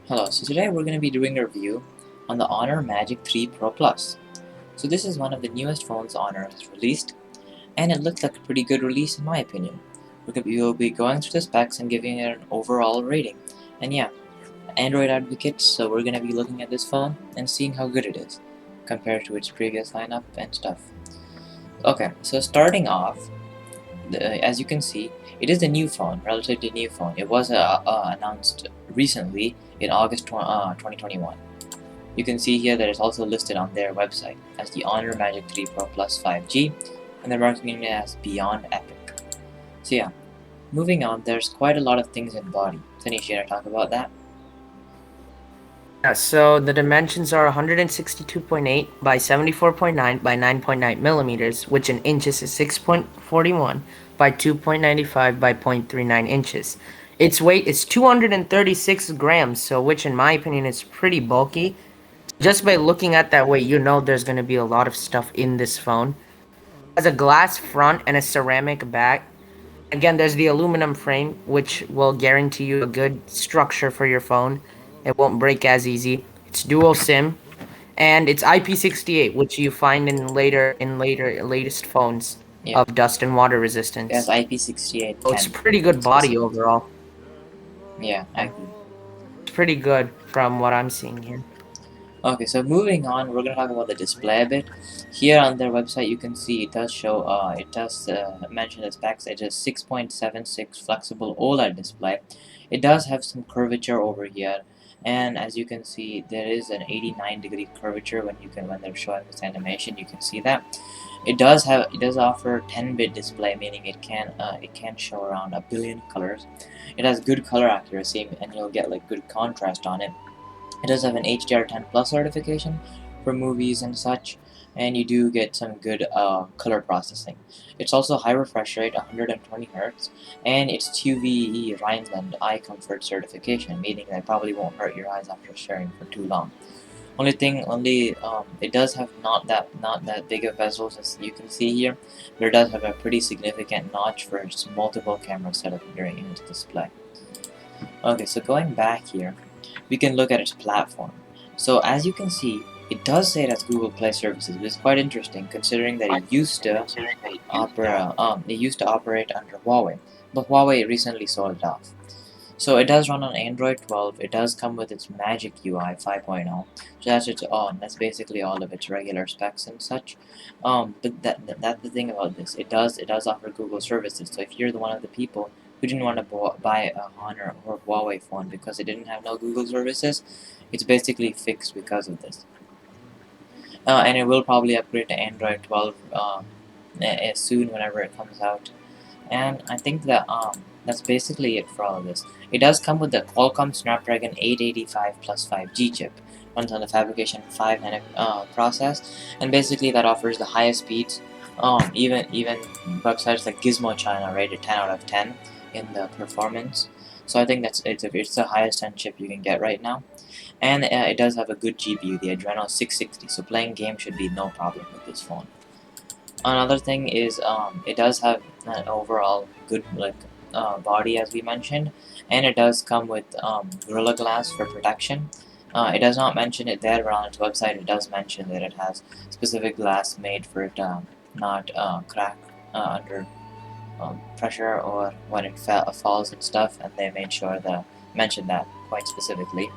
Hello, so today we're going to be doing a review on the Honor Magic 3 Pro Plus. So this is one of the newest phones Honor has released, and it looks like a pretty good release in my opinion. We will be going through the specs and giving it an overall rating. And yeah, Android advocates, so we're going to be looking at this phone and seeing how good it is, compared to its previous lineup and stuff. Okay, so starting off, as you can see, it is a new phone, relatively new phone. It was announced recently in August 2021. You can see here that it's also listed on their website as the Honor Magic 3 Pro Plus 5G, and they're marketing it as Beyond Epic. So yeah, moving on, there's quite a lot of things in body. Tanish, you want to talk about that? Yeah, so the dimensions are 162.8 by 74.9 by 9.9 millimeters, which in inches is 6.41 by 2.95 by 0.39 inches. Its weight is 236 grams, so which in my opinion is pretty bulky. Just by looking at that weight, you know there's going to be a lot of stuff in this phone. It has a glass front and a ceramic back. Again, there's the aluminum frame, which will guarantee you a good structure for your phone. It won't break as easy. It's dual SIM, and it's IP68, which you find in latest phones Yeah, of dust and water it has resistance. So it's 6810 pretty good body specifically. overall. Yeah, I agree. It's pretty good from what I'm seeing here. Okay, so moving on, we're gonna talk about the display a bit. Here on their website, you can see it does show, it does mention the specs. It is 6.76 flexible OLED display. It does have some curvature over here, and as you can see, there is an 89-degree curvature when they're showing this animation. You can see that. It does offer 10-bit display, meaning it can show around a billion colors. It has good color accuracy, and you'll get like good contrast on it. It does have an HDR10 Plus certification for movies and such, and you do get some good color processing. It's also high refresh rate, 120 Hz, and it's QVE Rhineland Eye Comfort certification, meaning that it probably won't hurt your eyes after staring for too long. It does have not that big of bezels as you can see here, but it does have a pretty significant notch for its multiple camera setup during its display. Okay, so going back here, we can look at its platform. So as you can see, it does say it has Google Play services, which is quite interesting considering that it used to operate under Huawei, but Huawei recently sold it off. So it does run on Android 12. It does come with its Magic UI 5.0. So that's basically all of its regular specs and such. But that's the thing about this. It does offer Google services. So if you're one of the people who didn't want to buy a Honor or Huawei phone because it didn't have no Google services, it's basically fixed because of this. And it will probably upgrade to Android 12 soon whenever it comes out. And I think that that's basically it for all of this. It does come with the Qualcomm Snapdragon 885 plus 5G chip, runs on the Fabrication 5 process, and basically that offers the highest speeds. Even websites like Gizmo China rated 10 out of 10 in the performance. So I think it's the highest end chip you can get right now, and it does have a good GPU, the Adreno 660. So playing games should be no problem with this phone. Another thing is it does have an overall good body as we mentioned, and it does come with Gorilla Glass for protection. It does not mention it there, but on its website it does mention that it has specific glass made for it not crack under pressure or when it falls and stuff, and they made sure to mention that quite specifically.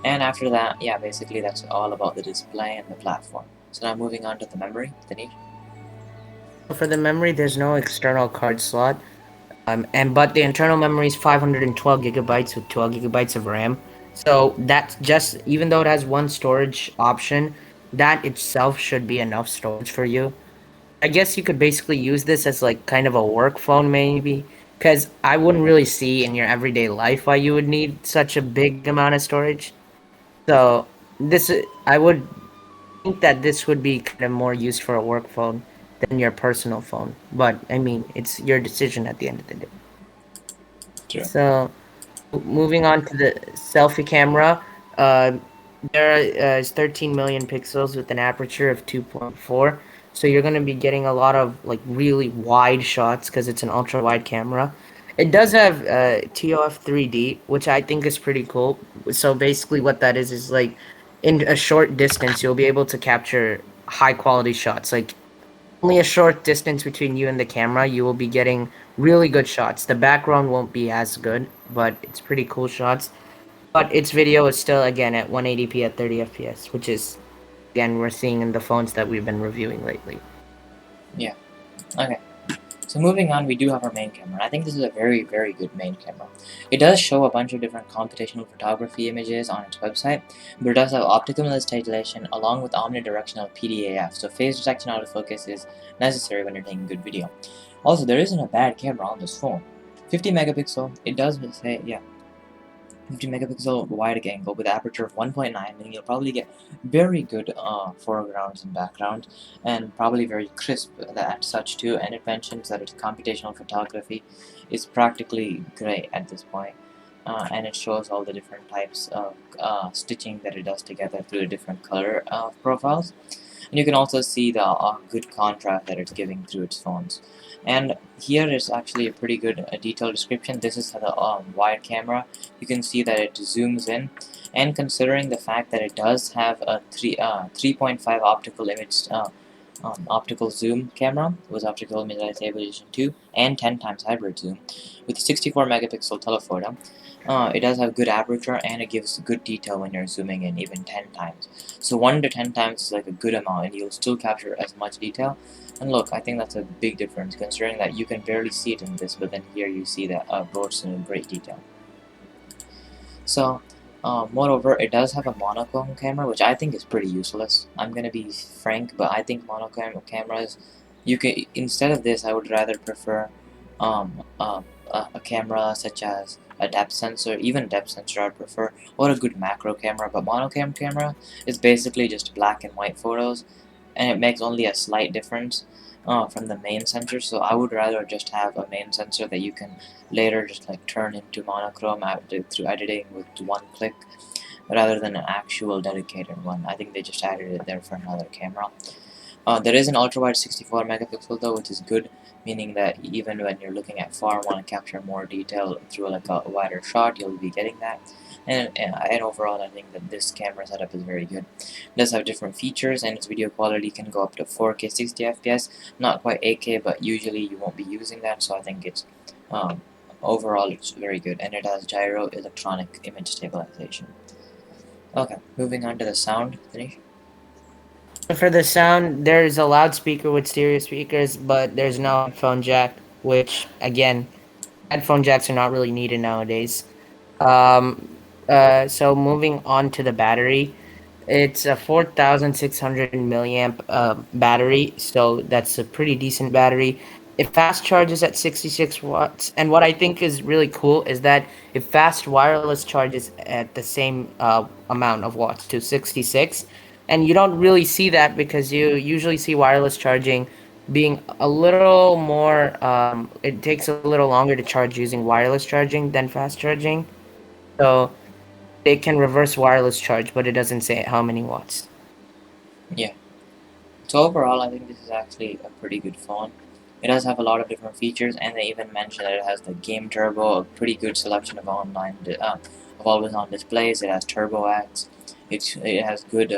And after that, yeah, basically that's all about the display and the platform. So now moving on to the memory, Dinesh. For the memory, there's no external card slot. But the internal memory is 512 gigabytes with 12 gigabytes of RAM. So that's just, even though it has one storage option, that itself should be enough storage for you. I guess you could basically use this as like kind of a work phone maybe, because I wouldn't really see in your everyday life why you would need such a big amount of storage. So this I would think that this would be kind of more used for a work phone than your personal phone. But I mean, it's your decision at the end of the day. True. So moving on to the selfie camera, uh, there is 13 million pixels with an aperture of 2.4. So you're going to be getting a lot of like really wide shots because it's an ultra wide camera. It does have TOF 3D, which I think is pretty cool. So basically, what that is like in a short distance, you'll be able to capture high quality shots. Like only a short distance between you and the camera, you will be getting really good shots. The background won't be as good, but it's pretty cool shots. But its video is still again at 180p at 30 FPS, which is again we're seeing in the phones that we've been reviewing lately. Yeah. Okay. So moving on, we do have our main camera. I think this is a very, very good main camera. It does show a bunch of different computational photography images on its website, but it does have optical noise stabilization along with omnidirectional PDAF, so phase detection autofocus is necessary when you're taking good video. Also, there isn't a bad camera on this phone. 50 megapixel, it does say, yeah, 50 megapixel wide angle with aperture of 1.9, and you'll probably get very good foregrounds and backgrounds, and probably very crisp at such too. And it mentions that its computational photography is practically great at this point. And it shows all the different types of stitching that it does together through the different color profiles. And you can also see the good contrast that it's giving through its phones. And here is actually a pretty good detailed description. This is the wide camera. You can see that it zooms in, and considering the fact that it does have a 3.5 optical image optical zoom camera with optical image stabilization 2 and 10 times hybrid zoom with a 64 megapixel telephoto. It does have good aperture and it gives good detail when you're zooming in even 10 times. So 1 to 10 times is like a good amount and you'll still capture as much detail. And look, I think that's a big difference considering that you can barely see it in this, but then here you see that boats in great detail. So, moreover, it does have a monochrome camera, which I think is pretty useless. I'm gonna be frank, but I think monochrome cameras, you can instead of this, I would rather prefer a camera such as a depth sensor, even depth sensor I'd prefer, or a good macro camera. But monochrome camera is basically just black and white photos, and it makes only a slight difference from the main sensor. So I would rather just have a main sensor that you can later just like turn into monochrome through editing with one click, rather than an actual dedicated one. I think they just added it there for another camera. There is an ultra wide 64 megapixel though, which is good, meaning that even when you're looking at far and want to capture more detail through like a wider shot, you'll be getting that. And overall, I think that this camera setup is very good. It does have different features, and its video quality can go up to 4K 60 FPS, not quite 8K, but usually you won't be using that, so I think it's overall it's very good, and it has gyro electronic image stabilization. Okay, moving on to the sound, Dinesh. For the sound, there's a loudspeaker with stereo speakers, but there's no headphone jack, which again, headphone jacks are not really needed nowadays. Um, so moving on to the battery, it's a 4,600 milliamp battery, so that's a pretty decent battery. It fast charges at 66 watts, and what I think is really cool is that it fast wireless charges at the same amount of watts to 66, and you don't really see that because you usually see wireless charging being a little more. It takes a little longer to charge using wireless charging than fast charging, so it can reverse wireless charge, but it doesn't say how many watts. Yeah. So overall, I think this is actually a pretty good phone. It does have a lot of different features, and they even mention that it has the game turbo, a pretty good selection of of always-on displays. It has Turbo X. It has good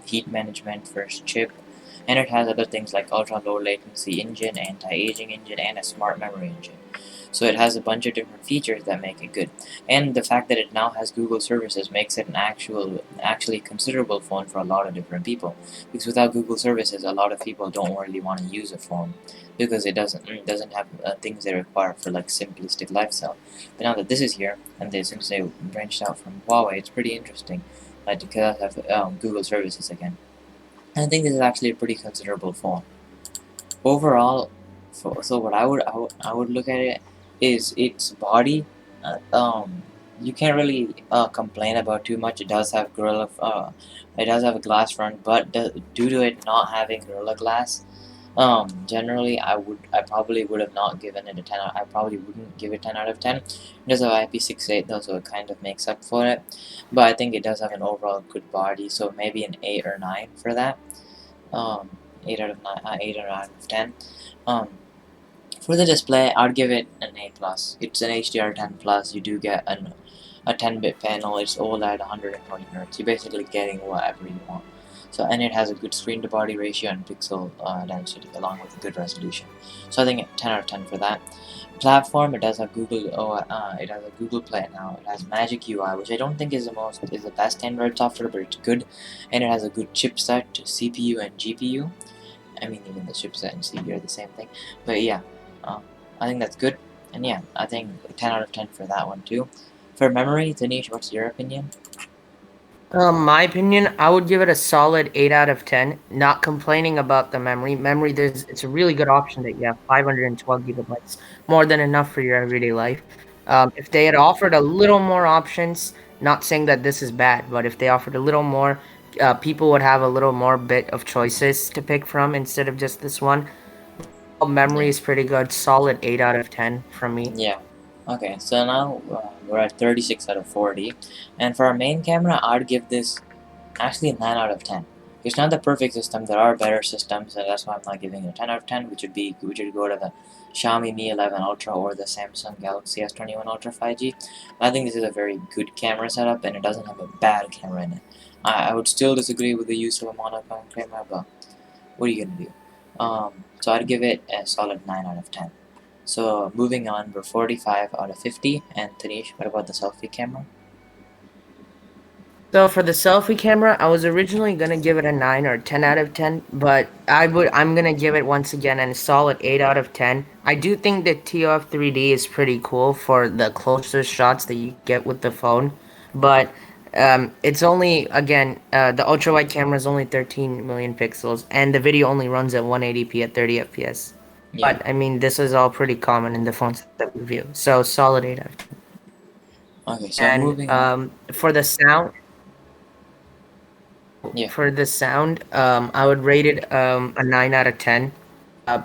heat management for its chip, and it has other things like ultra low latency engine, anti-aging engine, and a smart memory engine. So it has a bunch of different features that make it good, and the fact that it now has Google services makes it an actually considerable phone for a lot of different people. Because without Google services, a lot of people don't really want to use a phone because it doesn't have things they require for like simplistic lifestyle. But now that this is here, and since they branched out from Huawei, it's pretty interesting. Like because I have Google services again. And I think this is actually a pretty considerable phone. Overall, so what I would look at it is its body. Uh, um, you can't really complain about too much. It does have it does have a glass front, but due to it not having Gorilla Glass, generally I probably would have not given it a 10. I probably wouldn't give it 10 out of 10. It does have IP68 though, so it kind of makes up for it. But I think it does have an overall good body, so maybe an 8 or 9 for that. Um, 8 out of 9, 8 or 9 out of 10. Um, For the display, I'd give it an A plus. It's an HDR10 plus. You do get a 10-bit panel. It's OLED 120 Hz. You're basically getting whatever you want. So, and it has a good screen to body ratio and pixel density along with a good resolution. So I think 10 out of 10 for that. Platform, it does have it has a Google Play now. It has Magic UI, which I don't think is the best Android software, but it's good, and it has a good chipset, CPU and GPU. I mean, even the chipset and CPU are the same thing. But yeah, I think that's good. And yeah, I think 10 out of 10 for that one too. For memory, Tanish, what's your opinion? My opinion, I would give it a solid 8 out of 10. Not complaining about the memory. Memory, it's a really good option that you have 512 gigabytes, more than enough for your everyday life. If they had offered a little more options, not saying that this is bad, but if they offered a little more, people would have a little more bit of choices to pick from instead of just this one. Memory Yeah. is pretty good, solid 8 out of 10 from me. Yeah. Okay, so now we're at 36 out of 40. And for our main camera, I'd give this actually a 9 out of 10. It's not the perfect system. There are better systems, and that's why I'm not giving it a 10 out of 10, which would go to the Xiaomi Mi 11 Ultra or the Samsung Galaxy S21 Ultra 5G. I think this is a very good camera setup, and it doesn't have a bad camera in it. I would still disagree with the use of a monochrome camera, but what are you gonna do? So I'd give it a solid 9 out of 10. So moving on, we're 45 out of 50. And Tanish, what about the selfie camera? So for the selfie camera, I was originally gonna give it a 9 or 10 out of 10, but I'm gonna give it once again a solid 8 out of 10. I do think the TOF 3D is pretty cool for the closer shots that you get with the phone, but it's only again the ultra wide camera is only 13 million pixels, and the video only runs at 180p at 30 fps. Yeah. But I mean, this is all pretty common in the phones that we review, so solid 8 out of 10. Okay, so And moving on. for the sound. Yeah. For the sound, I would rate it a 9 out of 10. It